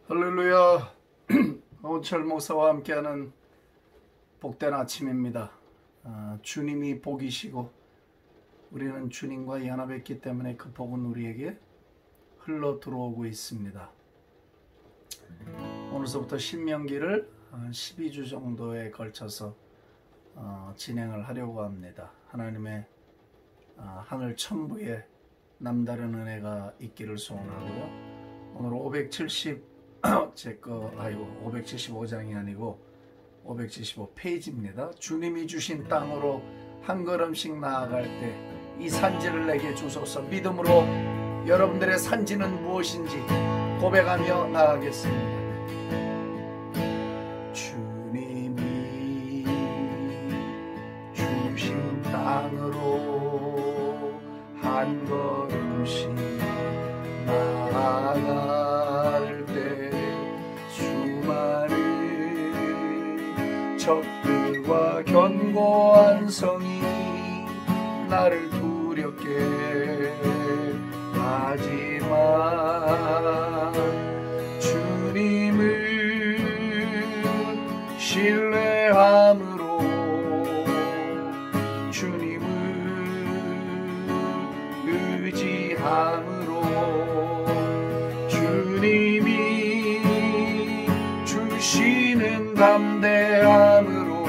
할렐루야. 오철 목사와 함께하는 복된 아침입니다. 주님이 복이시고 우리는 주님과 연합했기 때문에 그 복은 우리에게 흘러 들어오고 있습니다. 오늘서부터 신명기를 12주 정도에 걸쳐서 진행을 하려고 합니다. 하나님의 하늘 천부에 남다른 은혜가 있기를 소원하고요. 오늘 575장이 아니고 575페이지입니다. 주님이 주신 땅으로 한 걸음씩 나아갈 때 이 산지를 내게 주소서. 믿음으로 여러분들의 산지는 무엇인지 고백하며 나아가겠습니다. 주님이 주신 땅으로 한 걸음씩 나아갈 때 수많은 적들과 견고한 성이 나를 두렵게 하지만 주님을 신뢰함으로 주님을 의지함으로 주님이 주시는 담대함으로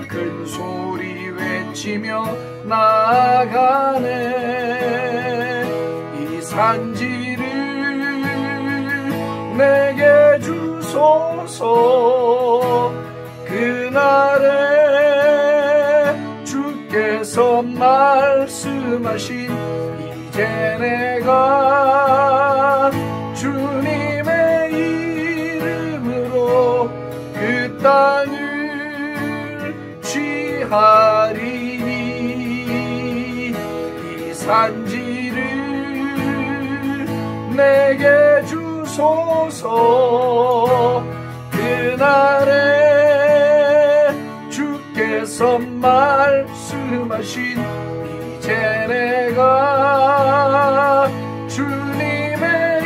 큰 소리 외치며 나아가네. 이 산지를 내게 주소서. 그날에 주께서 말씀하신 이제 내가 주님의 이름으로 그 땅을 취하리니 이 산지를 내게 주소서. 그날에 주께서 말씀하신 이제 내가 주님의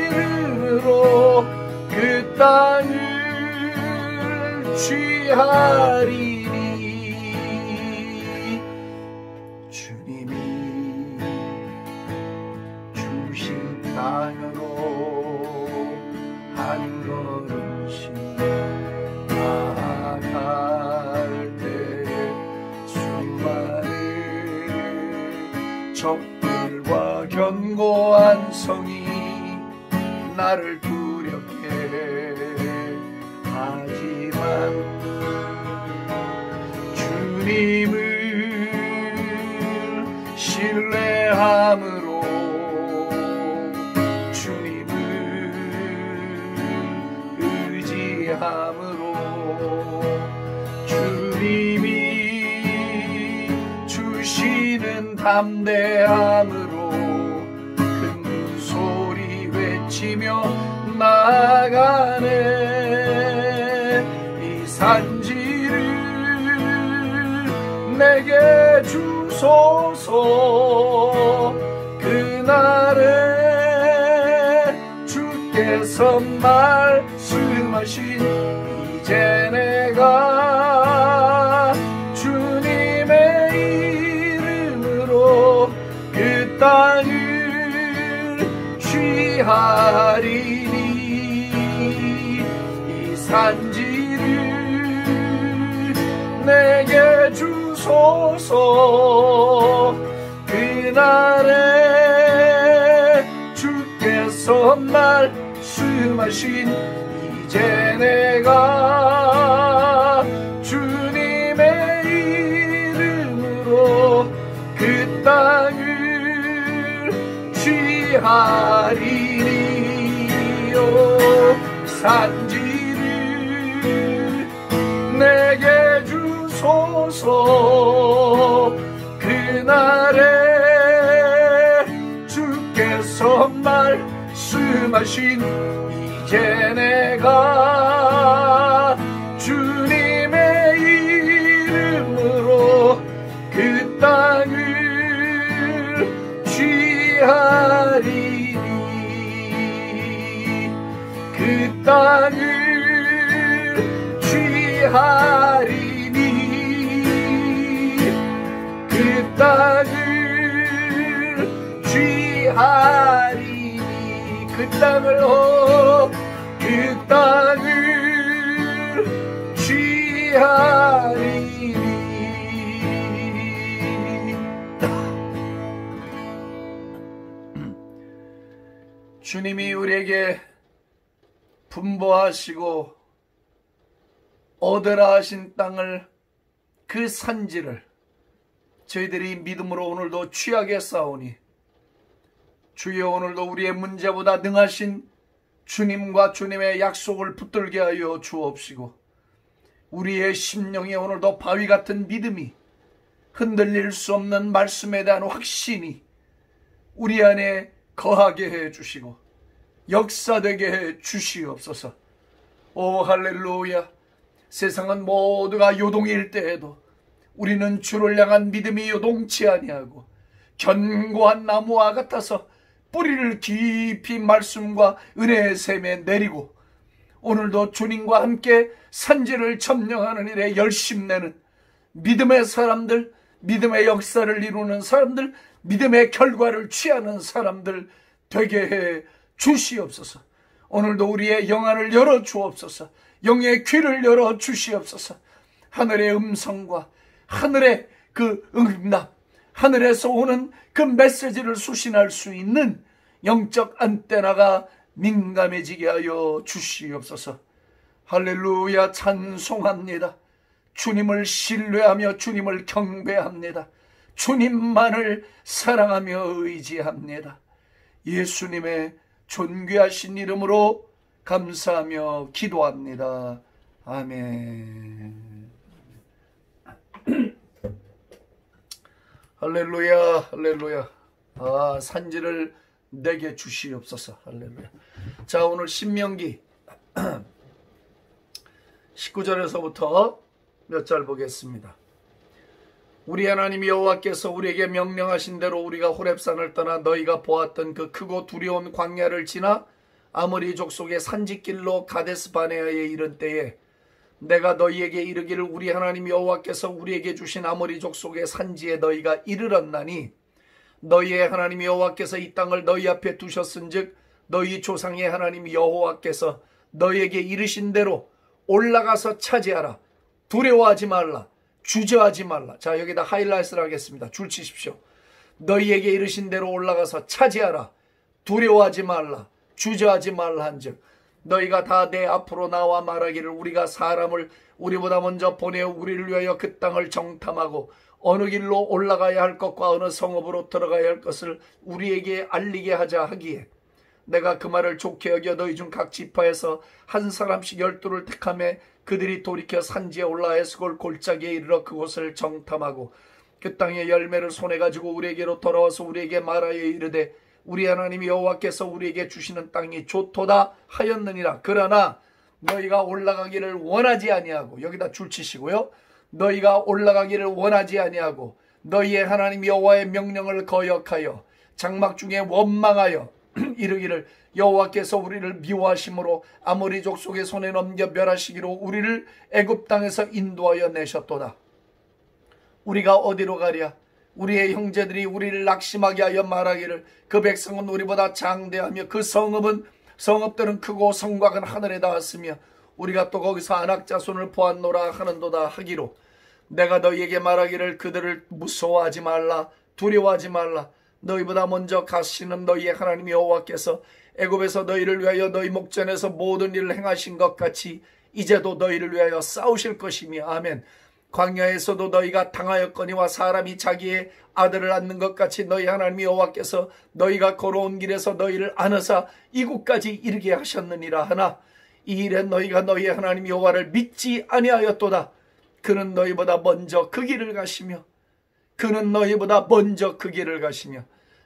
이름으로 그 땅을 취하리니 주님이 주신 땅으로 한 걸음씩 나아갈 때 수많은 적들과 견고한 성이 나를 두렵게 하지만 주님을 신뢰함으로 주님을 의지함으로 주님이 주시는 담대함으로 큰 소리 외치며 나아가네. 이 산지를 내게 주소서. 그날에 주께서 말씀하신 이제 내가 주님의 이름으로 그 땅을 취하리니 이 산지를 내게 주소서. 그날에 주께서 말씀하신 이제 내가 주님의 이름으로 그 땅을 취하리니요. 산지를 내게 주소서. 그날에 주께서 말씀하신 이제 내가 주님의 이름으로 그 땅을 취하리니 그 땅을 취하리니 그 땅을 취하리니 그 땅을 그 땅을 취하리니. 주님이 우리에게 분보하시고 얻으라 하신 땅을, 그 산지를 저희들이 믿음으로 오늘도 취하게 싸우니 주여 오늘도 우리의 문제보다 능하신 주님과 주님의 약속을 붙들게 하여 주옵시고 우리의 심령에 오늘도 바위 같은 믿음이, 흔들릴 수 없는 말씀에 대한 확신이 우리 안에 거하게 해 주시고 역사되게 해 주시옵소서. 오 할렐루야. 세상은 모두가 요동일 때에도 우리는 주를 향한 믿음이 요동치 아니하고 견고한 나무와 같아서 뿌리를 깊이 말씀과 은혜의 샘에 내리고 오늘도 주님과 함께 산지를 점령하는 일에 열심내는 믿음의 사람들, 믿음의 역사를 이루는 사람들, 믿음의 결과를 취하는 사람들 되게 해 주시옵소서. 오늘도 우리의 영안을 열어 주옵소서. 영의 귀를 열어 주시옵소서. 하늘의 음성과 하늘의 그 응답, 하늘에서 오는 그 메시지를 수신할 수 있는 영적 안테나가 민감해지게 하여 주시옵소서. 할렐루야. 찬송합니다. 주님을 신뢰하며 주님을 경배합니다. 주님만을 사랑하며 의지합니다. 예수님의 존귀하신 이름으로 감사하며 기도합니다. 아멘. 할렐루야, 할렐루야. 산지를 내게 주시옵소서. 할렐루야. 자, 오늘 신명기 19절에서부터 몇 절 보겠습니다. 우리 하나님 여호와께서 우리에게 명령하신 대로 우리가 호렙산을 떠나 너희가 보았던 그 크고 두려운 광야를 지나 아모리 족속의 산지길로 가데스 바네아에 이른 때에 내가 너희에게 이르기를 우리 하나님 여호와께서 우리에게 주신 아모리 족속의 산지에 너희가 이르렀나니 너희의 하나님 여호와께서 이 땅을 너희 앞에 두셨은즉 너희 조상의 하나님 여호와께서 너희에게 이르신 대로 올라가서 차지하라. 두려워하지 말라. 주저하지 말라. 자, 여기다 하이라이트를 하겠습니다. 줄 치십시오. 너희에게 이르신 대로 올라가서 차지하라. 두려워하지 말라. 주저하지 말라 한즉 너희가 다 내 앞으로 나와 말하기를 우리가 사람을 우리보다 먼저 보내어 우리를 위하여 그 땅을 정탐하고 어느 길로 올라가야 할 것과 어느 성읍으로 들어가야 할 것을 우리에게 알리게 하자 하기에 내가 그 말을 좋게 여겨 너희 중 각 지파에서 한 사람씩 12를 택하며 그들이 돌이켜 산지에 올라 에스골 골짜기에 이르러 그곳을 정탐하고 그 땅의 열매를 손에 가지고 우리에게로 돌아와서 우리에게 말하여 이르되 우리 하나님 여호와께서 우리에게 주시는 땅이 좋도다 하였느니라. 그러나 너희가 올라가기를 원하지 아니하고, 여기다 줄 치시고요, 너희가 올라가기를 원하지 아니하고 너희의 하나님 여호와의 명령을 거역하여 장막 중에 원망하여 이르기를 여호와께서 우리를 미워하심으로 아모리 족속의 손에 넘겨 멸하시기로 우리를 애굽 땅에서 인도하여 내셨도다. 우리가 어디로 가랴? 우리의 형제들이 우리를 낙심하게 하여 말하기를 그 백성은 우리보다 장대하며 그 성읍들은 크고 성곽은 하늘에 닿았으며 우리가 또 거기서 안악자손을 보았노라 하는도다 하기로 내가 너희에게 말하기를 그들을 무서워하지 말라. 두려워하지 말라. 너희보다 먼저 가시는 너희의 하나님 여호와께서 애굽에서 너희를 위하여 너희 목전에서 모든 일을 행하신 것 같이 이제도 너희를 위하여 싸우실 것이며. 아멘. 광야에서도 너희가 당하였거니와 사람이 자기의 아들을 낳는 것 같이 너희 하나님 여호와께서 너희가 걸어온 길에서 너희를 안으사 이곳까지 이르게 하셨느니라 하나 이 일에 너희가 너희 하나님 여호와를 믿지 아니하였도다. 그는 너희보다 먼저 그 길을 가시며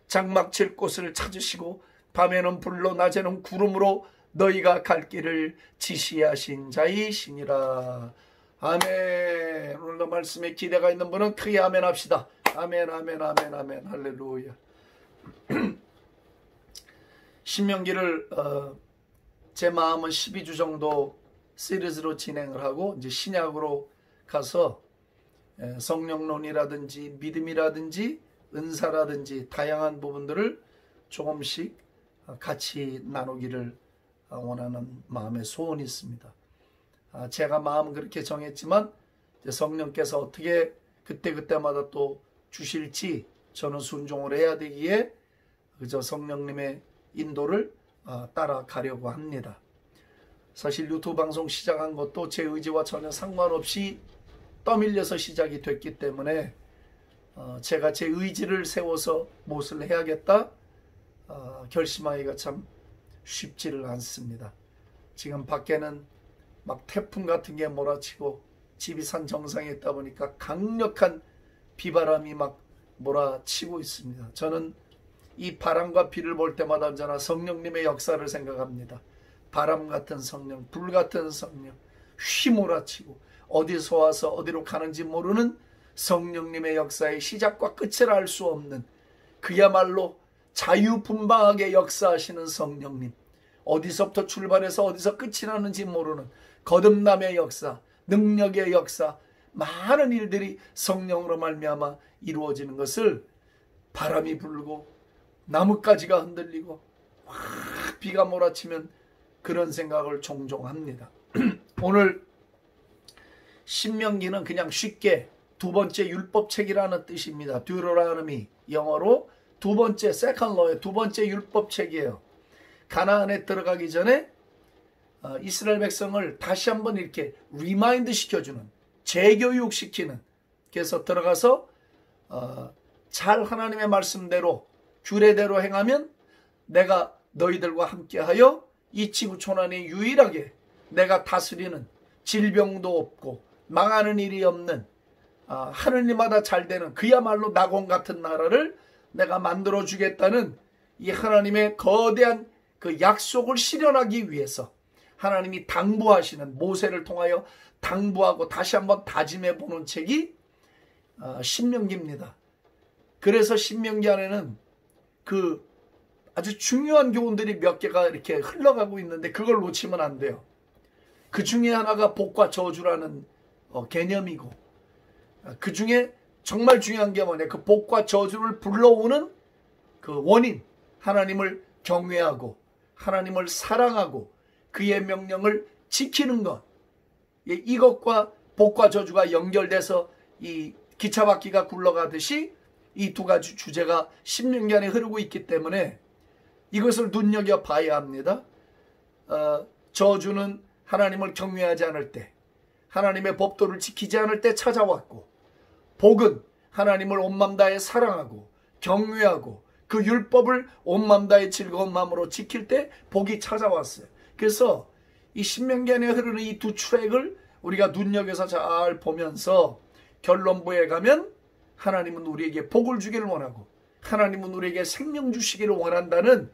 장막 칠 곳을 찾으시고 밤에는 불로 낮에는 구름으로 너희가 갈 길을 지시하신 자이시니라. 아멘. 오늘도 말씀에 기대가 있는 분은 크게 아멘 합시다. 아멘, 아멘, 아멘, 아멘. 할렐루야. 신명기를 제 마음은 12주 정도 시리즈로 진행을 하고 이제 신약으로 가서 성령론이라든지 믿음이라든지 은사라든지 다양한 부분들을 조금씩 같이 나누기를 원하는 마음의 소원이 있습니다. 제가 마음은 그렇게 정했지만 성령께서 어떻게 그때그때마다 또 주실지 저는 순종을 해야 되기에 그저 성령님의 인도를 따라가려고 합니다. 사실 유튜브 방송 시작한 것도 제 의지와 전혀 상관없이 떠밀려서 시작이 됐기 때문에 제가 제 의지를 세워서 무엇을 해야겠다 결심하기가 참 쉽지를 않습니다. 지금 밖에는 막 태풍 같은 게 몰아치고 집이 산 정상에 있다 보니까 강력한 비바람이 막 몰아치고 있습니다. 저는 이 바람과 비를 볼 때마다 언제나 성령님의 역사를 생각합니다. 바람 같은 성령, 불 같은 성령, 휘몰아치고 어디서 와서 어디로 가는지 모르는 성령님의 역사의 시작과 끝을 알 수 없는 그야말로 자유분방하게 역사하시는 성령님, 어디서부터 출발해서 어디서 끝이 나는지 모르는 거듭남의 역사, 능력의 역사, 많은 일들이 성령으로 말미암아 이루어지는 것을 바람이 불고 나뭇가지가 흔들리고 확 비가 몰아치면 그런 생각을 종종 합니다. 오늘 신명기는 그냥 쉽게 두 번째 율법책이라는 뜻입니다. 듀로노미, 영어로 두 번째 세컨드 로의 두 번째 율법책이에요. 가나안에 들어가기 전에 이스라엘 백성을 다시 한번 이렇게 리마인드 시켜주는, 재교육시키는, 그래서 들어가서 잘 하나님의 말씀대로 규례대로 행하면 내가 너희들과 함께하여 이 지구촌 안에 유일하게 내가 다스리는, 질병도 없고 망하는 일이 없는, 하늘님마다 잘 되는 그야말로 낙원 같은 나라를 내가 만들어 주겠다는 이 하나님의 거대한 그 약속을 실현하기 위해서 하나님이 당부하시는, 모세를 통하여 당부하고 다시 한번 다짐해 보는 책이 신명기입니다. 그래서 신명기 안에는 그 아주 중요한 교훈들이 몇 개가 이렇게 흘러가고 있는데 그걸 놓치면 안 돼요. 그 중에 하나가 복과 저주라는 개념이고, 그 중에 정말 중요한 게 뭐냐, 그 복과 저주를 불러오는 그 원인, 하나님을 경외하고 하나님을 사랑하고 그의 명령을 지키는 것, 이것과 복과 저주가 연결돼서 이 기차바퀴가 굴러가듯이 이 두 가지 주제가 신명기 안에 흐르고 있기 때문에 이것을 눈여겨봐야 합니다. 저주는 하나님을 경외하지 않을 때, 하나님의 법도를 지키지 않을 때 찾아왔고, 복은 하나님을 온 마음 다해 사랑하고 경외하고 그 율법을 온 마음 다해 즐거운 마음으로 지킬 때 복이 찾아왔어요. 그래서 이 신명기 안에 흐르는 이 두 트랙을 우리가 눈여겨서 잘 보면서 결론부에 가면 하나님은 우리에게 복을 주기를 원하고 하나님은 우리에게 생명 주시기를 원한다는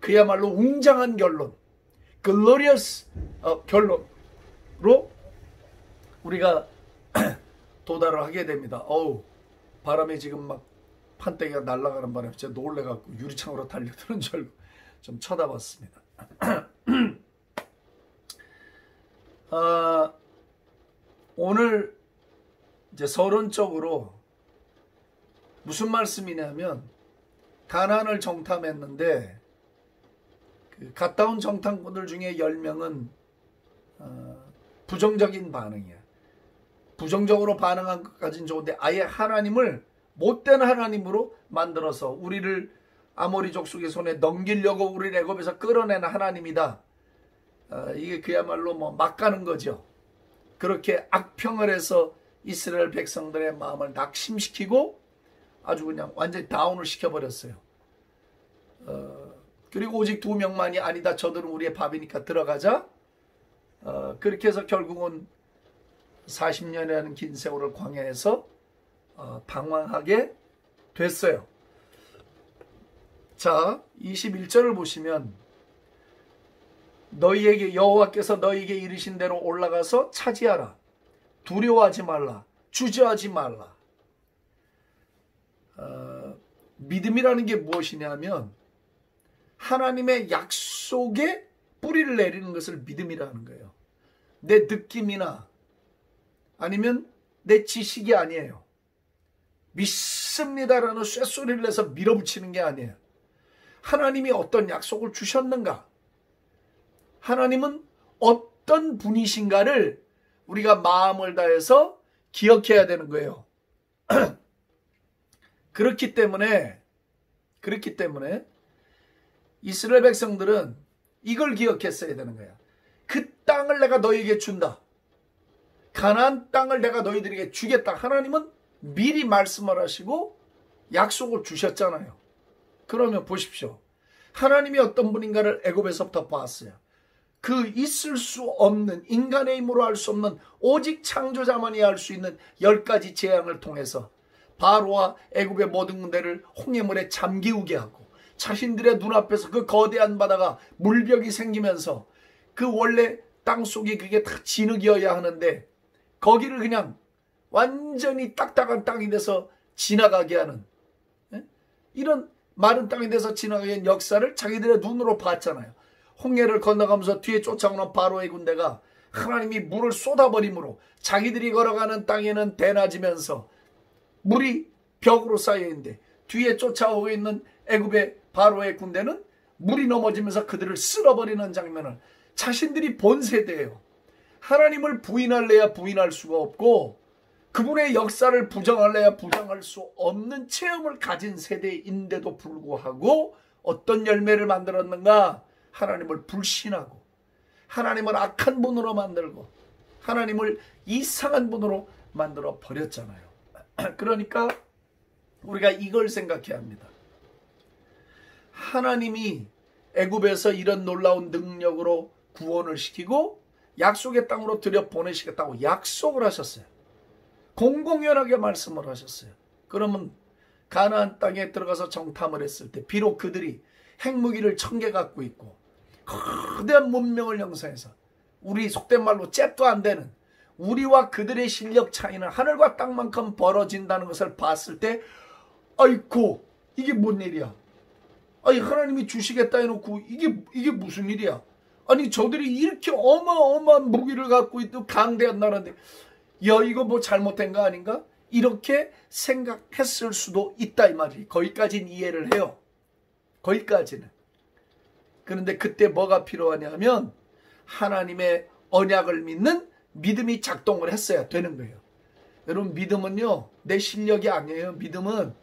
그야말로 웅장한 결론, 글로리어스 결론으로 우리가 도달을 하게 됩니다. 어우, 바람이 지금 막 판때기가 날아가는 바람에 제가 놀래갖고 유리창으로 달려드는 줄 알고 좀 쳐다봤습니다. 오늘 이제 서론적으로 무슨 말씀이냐면, 가나안을 정탐했는데 그 갔다 온 정탐꾼들 중에 10명은 부정적인 반응이야. 부정적으로 반응한 것까지는 좋은데 아예 하나님을 못된 하나님으로 만들어서 우리를 아모리 족속의 손에 넘기려고 우리를 애굽에서 끌어내는 하나님이다. 이게 그야말로 뭐 막 가는 거죠. 그렇게 악평을 해서 이스라엘 백성들의 마음을 낙심시키고 아주 그냥 완전히 다운을 시켜버렸어요. 그리고 오직 2명만이 아니다, 저들은 우리의 밥이니까 들어가자. 그렇게 해서 결국은 40년이라는 긴 세월을 광야에서 방황하게 됐어요. 자, 21절을 보시면 너희에게 여호와께서 너희에게 이르신 대로 올라가서 차지하라. 두려워하지 말라. 주저하지 말라. 믿음이라는 게 무엇이냐면 하나님의 약속에 뿌리를 내리는 것을 믿음이라는 거예요. 내 느낌이나 아니면 내 지식이 아니에요. 믿습니다라는 쇳소리를 내서 밀어붙이는 게 아니에요. 하나님이 어떤 약속을 주셨는가? 하나님은 어떤 분이신가를 우리가 마음을 다해서 기억해야 되는 거예요. 그렇기 때문에 이스라엘 백성들은 이걸 기억했어야 되는 거야. 그 땅을 내가 너희에게 준다. 가나안 땅을 내가 너희들에게 주겠다. 하나님은 미리 말씀을 하시고 약속을 주셨잖아요. 그러면 보십시오. 하나님이 어떤 분인가를 애굽에서부터 봤어요. 그 있을 수 없는, 인간의 힘으로 할 수 없는, 오직 창조자만이 할 수 있는 10가지 재앙을 통해서 바로와 애굽의 모든 군대를 홍해물에 잠기우게 하고 자신들의 눈앞에서 그 거대한 바다가 물벽이 생기면서 그 원래 땅속이 그게 다 진흙이어야 하는데 거기를 그냥 완전히 딱딱한 땅이 돼서 지나가게 하는, 이런 마른 땅이 돼서 지나가게 하는 역사를 자기들의 눈으로 봤잖아요. 홍해를 건너가면서 뒤에 쫓아오는 바로의 군대가 하나님이 물을 쏟아버림으로 자기들이 걸어가는 땅에는 대낮이면서 물이 벽으로 쌓여있는데 뒤에 쫓아오고 있는 애굽의 바로의 군대는 물이 넘어지면서 그들을 쓸어버리는 장면을 자신들이 본 세대예요. 하나님을 부인할래야 부인할 수가 없고 그분의 역사를 부정할래야 부정할 수 없는 체험을 가진 세대인데도 불구하고 어떤 열매를 만들었는가? 하나님을 불신하고 하나님을 악한 분으로 만들고 하나님을 이상한 분으로 만들어 버렸잖아요. 그러니까 우리가 이걸 생각해야 합니다. 하나님이 애굽에서 이런 놀라운 능력으로 구원을 시키고 약속의 땅으로 들여보내시겠다고 약속을 하셨어요. 공공연하게 말씀을 하셨어요. 그러면 가나안 땅에 들어가서 정탐을 했을 때 비록 그들이 핵무기를 1000개 갖고 있고 거대한 문명을 형성해서 우리 속된 말로 잽도 안 되는 우리와 그들의 실력 차이는 하늘과 땅만큼 벌어진다는 것을 봤을 때 아이고 이게 뭔 일이야. 아니 하나님이 주시겠다 해놓고 이게 무슨 일이야. 아니 저들이 이렇게 어마어마한 무기를 갖고 있고 강대한 나라인데 야 이거 뭐 잘못된 거 아닌가? 이렇게 생각했을 수도 있다 이 말이. 거기까지는 이해를 해요. 거기까지는. 그런데 그때 뭐가 필요하냐면 하나님의 언약을 믿는 믿음이 작동을 했어야 되는 거예요. 여러분 믿음은요 내 실력이 아니에요. 믿음은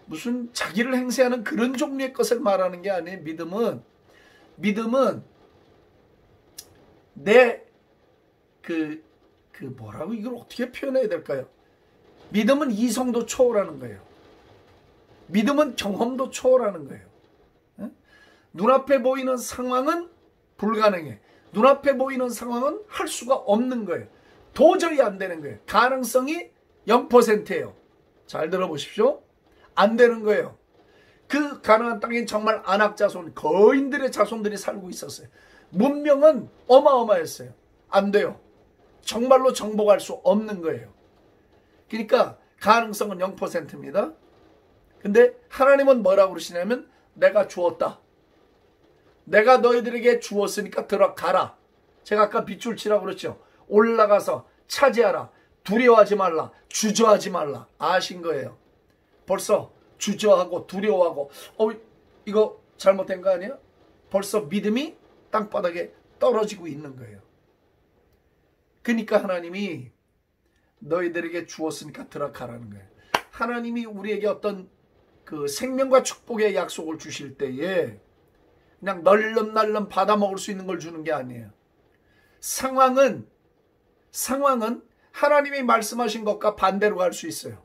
무슨 자기를 행세하는 그런 종류의 것을 말하는 게 아니에요. 믿음은 내 뭐라고 이걸 어떻게 표현해야 될까요? 믿음은 이성도 초월하는 거예요. 믿음은 경험도 초월하는 거예요. 눈앞에 보이는 상황은 불가능해. 눈앞에 보이는 상황은 할 수가 없는 거예요. 도저히 안 되는 거예요. 가능성이 0%예요. 잘 들어보십시오. 안 되는 거예요. 그 가나안 땅엔 정말 안악자손, 거인들의 자손들이 살고 있었어요. 문명은 어마어마했어요. 안 돼요. 정말로 정복할 수 없는 거예요. 그러니까 가능성은 0%입니다. 근데 하나님은 뭐라고 그러시냐면 내가 주었다. 내가 너희들에게 주었으니까 들어가라. 제가 아까 빗줄 치라고 그랬죠. 올라가서 차지하라. 두려워하지 말라. 주저하지 말라. 아신 거예요. 벌써 주저하고 두려워하고 이거 잘못된 거 아니야? 벌써 믿음이 땅바닥에 떨어지고 있는 거예요. 그러니까 하나님이 너희들에게 주었으니까 들어가라는 거예요. 하나님이 우리에게 어떤 그 생명과 축복의 약속을 주실 때에 그냥 널름널름 받아먹을 수 있는 걸 주는 게 아니에요. 상황은 하나님이 말씀하신 것과 반대로 갈 수 있어요.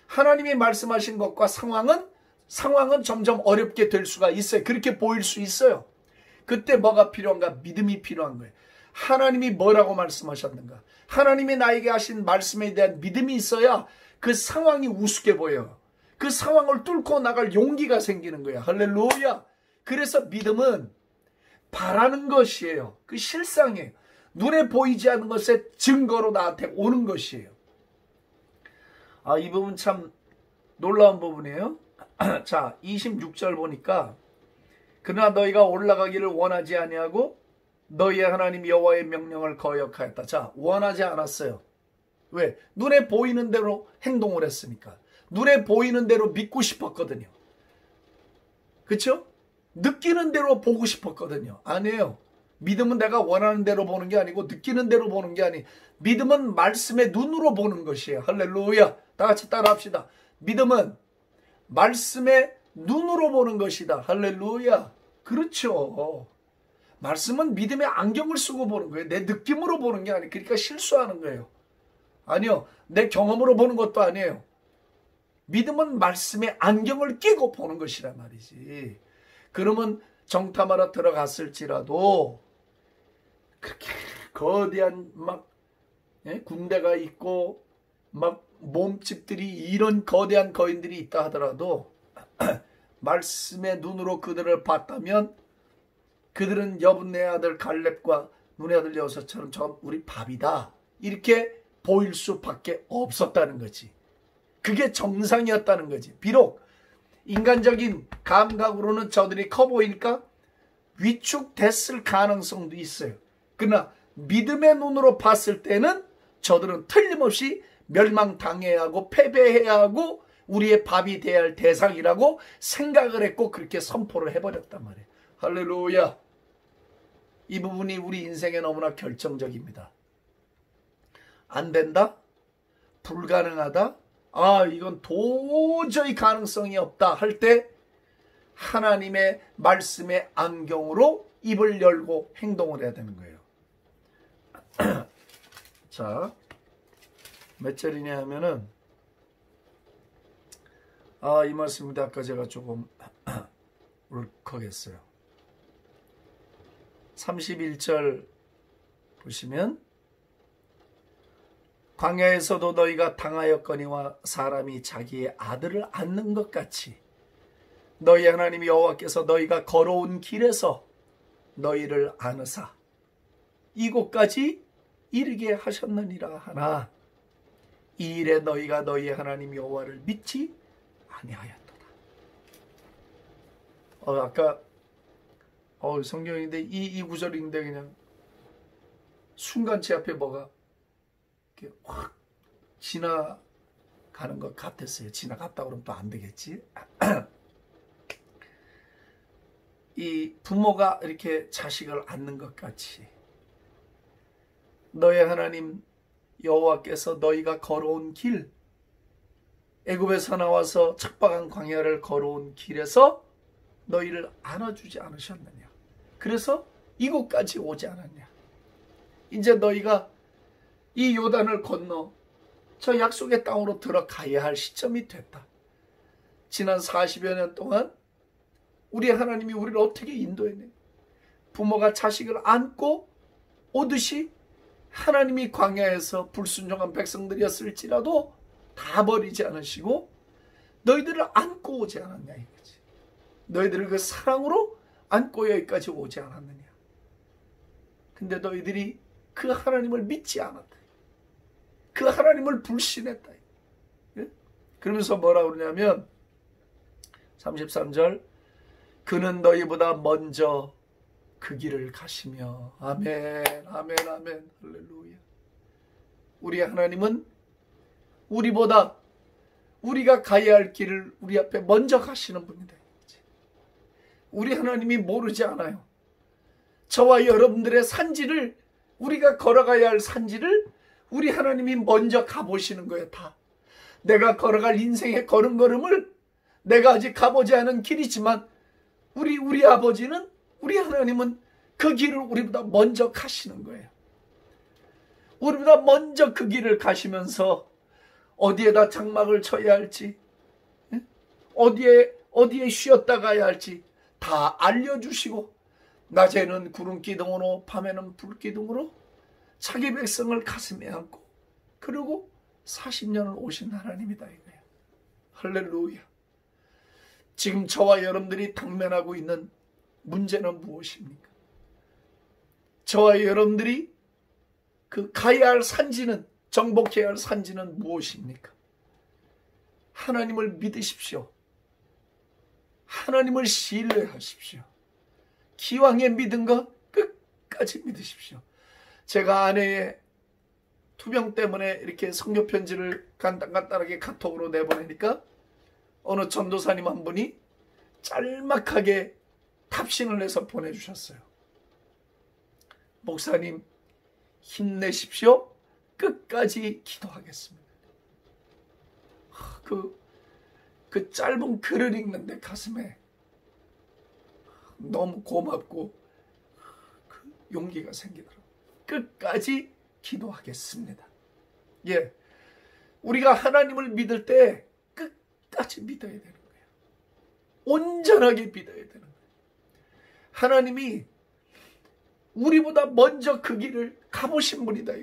하나님이 말씀하신 것과 상황은 점점 어렵게 될 수가 있어요. 그렇게 보일 수 있어요. 그때 뭐가 필요한가? 믿음이 필요한 거예요. 하나님이 뭐라고 말씀하셨는가? 하나님이 나에게 하신 말씀에 대한 믿음이 있어야 그 상황이 우습게 보여요. 그 상황을 뚫고 나갈 용기가 생기는 거예요. 할렐루야. 그래서 믿음은 바라는 것이에요. 그 실상이에요. 눈에 보이지 않는 것의 증거로 나한테 오는 것이에요. 이 부분 참 놀라운 부분이에요. 자, 26절 보니까 그러나 너희가 올라가기를 원하지 아니하고 너희의 하나님 여호와의 명령을 거역하였다. 자, 원하지 않았어요. 왜? 눈에 보이는 대로 행동을 했으니까. 눈에 보이는 대로 믿고 싶었거든요. 그렇죠? 느끼는 대로 보고 싶었거든요. 아니에요. 믿음은 내가 원하는 대로 보는 게 아니고 느끼는 대로 보는 게 아니. 믿음은 말씀의 눈으로 보는 것이에요. 할렐루야. 다 같이 따라합시다. 믿음은 말씀의 눈으로 보는 것이다. 할렐루야. 그렇죠. 말씀은 믿음의 안경을 쓰고 보는 거예요. 내 느낌으로 보는 게 아니에요. 그러니까 실수하는 거예요. 아니요. 내 경험으로 보는 것도 아니에요. 믿음은 말씀의 안경을 끼고 보는 것이란 말이지. 그러면 정탐하러 들어갔을지라도 그렇게 거대한 막 군대가 있고 막 몸집들이 이런 거대한 거인들이 있다 하더라도 말씀의 눈으로 그들을 봤다면 그들은 여분네 아들 갈렙과 눈의 아들 여호수아처럼 저 우리 밥이다 이렇게 보일 수밖에 없었다는 거지. 그게 정상이었다는 거지. 비록 인간적인 감각으로는 저들이 커 보이니까 위축됐을 가능성도 있어요. 그러나 믿음의 눈으로 봤을 때는 저들은 틀림없이 멸망당해야 하고 패배해야 하고 우리의 밥이 돼야 할 대상이라고 생각을 했고 그렇게 선포를 해버렸단 말이에요. 할렐루야. 이 부분이 우리 인생에 너무나 결정적입니다. 안 된다? 불가능하다? 아, 이건 도저히 가능성이 없다 할 때 하나님의 말씀의 안경으로 입을 열고 행동을 해야 되는 거예요. 자, 몇 절이냐 하면은 이 말씀인데 아까 제가 조금 울컥했어요. 31절 보시면 광야에서도 너희가 당하였거니와 사람이 자기의 아들을 안는 것 같이 너희 하나님 여호와께서 너희가 걸어온 길에서 너희를 안으사 이곳까지 이르게 하셨느니라 하나 이 일에 너희가 너희 하나님 여호와를 믿지 아니하였도다. 아까 성경인데 이 구절인데 그냥 순간 제 앞에 뭐가 이렇게 확 지나가는 것 같았어요. 지나갔다 그러면 또 안 되겠지. 이 부모가 이렇게 자식을 안는 것 같이 너의 하나님 여호와께서 너희가 걸어온 길 애굽에서 나와서 척박한 광야를 걸어온 길에서 너희를 안아주지 않으셨느냐. 그래서 이곳까지 오지 않았냐. 이제 너희가 이 요단을 건너 저 약속의 땅으로 들어가야 할 시점이 됐다. 지난 40여 년 동안 우리 하나님이 우리를 어떻게 인도했냐. 부모가 자식을 안고 오듯이 하나님이 광야에서 불순종한 백성들이었을지라도 다 버리지 않으시고 너희들을 안고 오지 않았냐 이거지. 너희들을 그 사랑으로 안고 여기까지 오지 않았느냐. 근데 너희들이 그 하나님을 믿지 않았다. 그 하나님을 불신했다. 그러면서 뭐라 그러냐면 33절 그는 너희보다 먼저 그 길을 가시며 아멘 아멘 아멘 할렐루야. 우리 하나님은 우리보다 우리가 가야 할 길을 우리 앞에 먼저 가시는 분이다. 우리 하나님이 모르지 않아요. 저와 여러분들의 산지를 우리가 걸어가야 할 산지를 우리 하나님이 먼저 가보시는 거예요. 다. 내가 걸어갈 인생의 걸음걸음을 내가 아직 가보지 않은 길이지만 우리 아버지는 우리 하나님은 그 길을 우리보다 먼저 가시는 거예요. 우리보다 먼저 그 길을 가시면서 어디에다 장막을 쳐야 할지 어디에 쉬었다 가야 할지 다 알려주시고 낮에는 구름기둥으로 밤에는 불기둥으로 자기 백성을 가슴에 안고 그리고 40년을 오신 하나님이다 이거예요. 할렐루야. 지금 저와 여러분들이 당면하고 있는 문제는 무엇입니까? 저와 여러분들이 그 가야 할 산지는 정복해야 할 산지는 무엇입니까? 하나님을 믿으십시오. 하나님을 신뢰하십시오. 기왕에 믿은 것 끝까지 믿으십시오. 제가 아내의 투병 때문에 이렇게 성교 편지를 간단하게 카톡으로 내보내니까 어느 전도사님 한 분이 짤막하게 답신을 해서 보내주셨어요. 목사님, 힘내십시오. 끝까지 기도하겠습니다. 그 짧은 글을 읽는데 가슴에 너무 고맙고 그 용기가 생기더라고요. 끝까지 기도하겠습니다. 예, 우리가 하나님을 믿을 때 끝까지 믿어야 되는 거예요. 온전하게 믿어야 되는 거예요. 하나님이 우리보다 먼저 그 길을 가보신 분이다.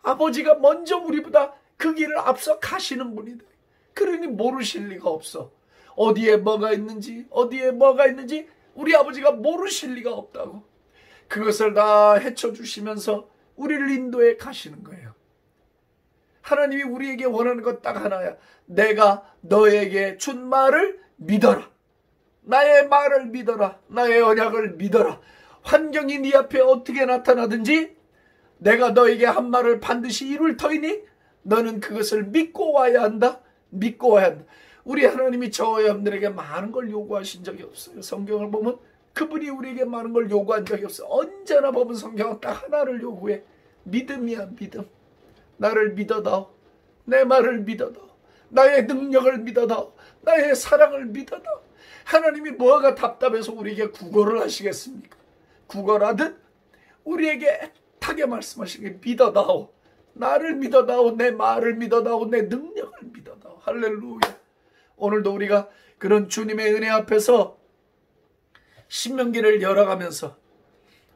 아버지가 먼저 우리보다 그 길을 앞서 가시는 분이다. 그러니 모르실 리가 없어. 어디에 뭐가 있는지 우리 아버지가 모르실 리가 없다고. 그것을 다 헤쳐주시면서 우리를 인도해 가시는 거예요. 하나님이 우리에게 원하는 것 딱 하나야. 내가 너에게 준 말을 믿어라. 나의 말을 믿어라. 나의 언약을 믿어라. 환경이 네 앞에 어떻게 나타나든지 내가 너에게 한 말을 반드시 이룰 터이니 너는 그것을 믿고 와야 한다. 믿고 와야 한다. 우리 하나님이 저와 여러분들에게 많은 걸 요구하신 적이 없어요. 성경을 보면 그분이 우리에게 많은 걸 요구한 적이 없어요. 언제나 보면 성경은 딱 하나를 요구해. 믿음이야, 믿음. 나를 믿어다오. 내 말을 믿어다오. 나의 능력을 믿어다오. 나의 사랑을 믿어다오. 하나님이 뭐가 답답해서 우리에게 구걸을 하시겠습니까? 구걸하듯 우리에게 애타게 말씀하시게 믿어다오. 나를 믿어다오. 내 말을 믿어다오. 내 능력을 믿어다오. 할렐루야. 오늘도 우리가 그런 주님의 은혜 앞에서 신명기를 열어가면서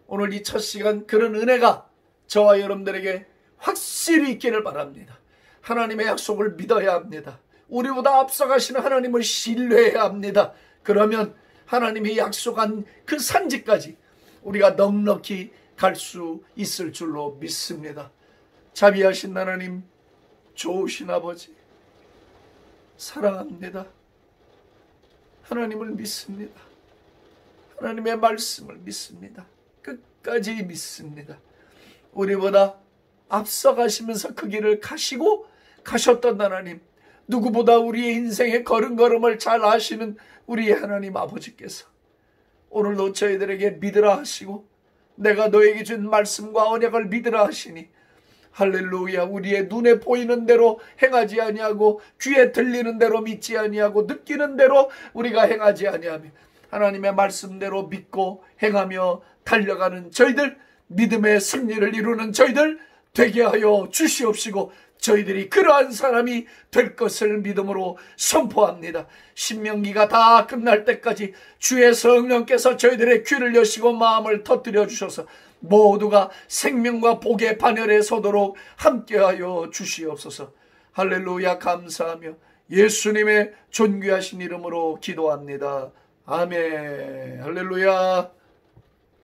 오늘 이 첫 시간 그런 은혜가 저와 여러분들에게 확실히 있기를 바랍니다. 하나님의 약속을 믿어야 합니다. 우리보다 앞서가시는 하나님을 신뢰해야 합니다. 그러면 하나님이 약속한 그 산지까지 우리가 넉넉히 갈 수 있을 줄로 믿습니다. 자비하신 하나님, 좋으신 아버지, 사랑합니다. 하나님을 믿습니다. 하나님의 말씀을 믿습니다. 끝까지 믿습니다. 우리보다 앞서가시면서 그 길을 가시고 가셨던 하나님, 누구보다 우리의 인생의 걸음걸음을 잘 아시는 우리 하나님 아버지께서 오늘도 저희들에게 믿으라 하시고 내가 너에게 준 말씀과 언약을 믿으라 하시니 할렐루야. 우리의 눈에 보이는 대로 행하지 아니하고 귀에 들리는 대로 믿지 아니하고 느끼는 대로 우리가 행하지 아니하며 하나님의 말씀대로 믿고 행하며 달려가는 저희들, 믿음의 승리를 이루는 저희들 되게 하여 주시옵시고 저희들이 그러한 사람이 될 것을 믿음으로 선포합니다. 신명기가 다 끝날 때까지 주의 성령께서 저희들의 귀를 여시고 마음을 터뜨려 주셔서 모두가 생명과 복의 반열에 서도록 함께하여 주시옵소서. 할렐루야. 감사하며 예수님의 존귀하신 이름으로 기도합니다. 아멘. 할렐루야.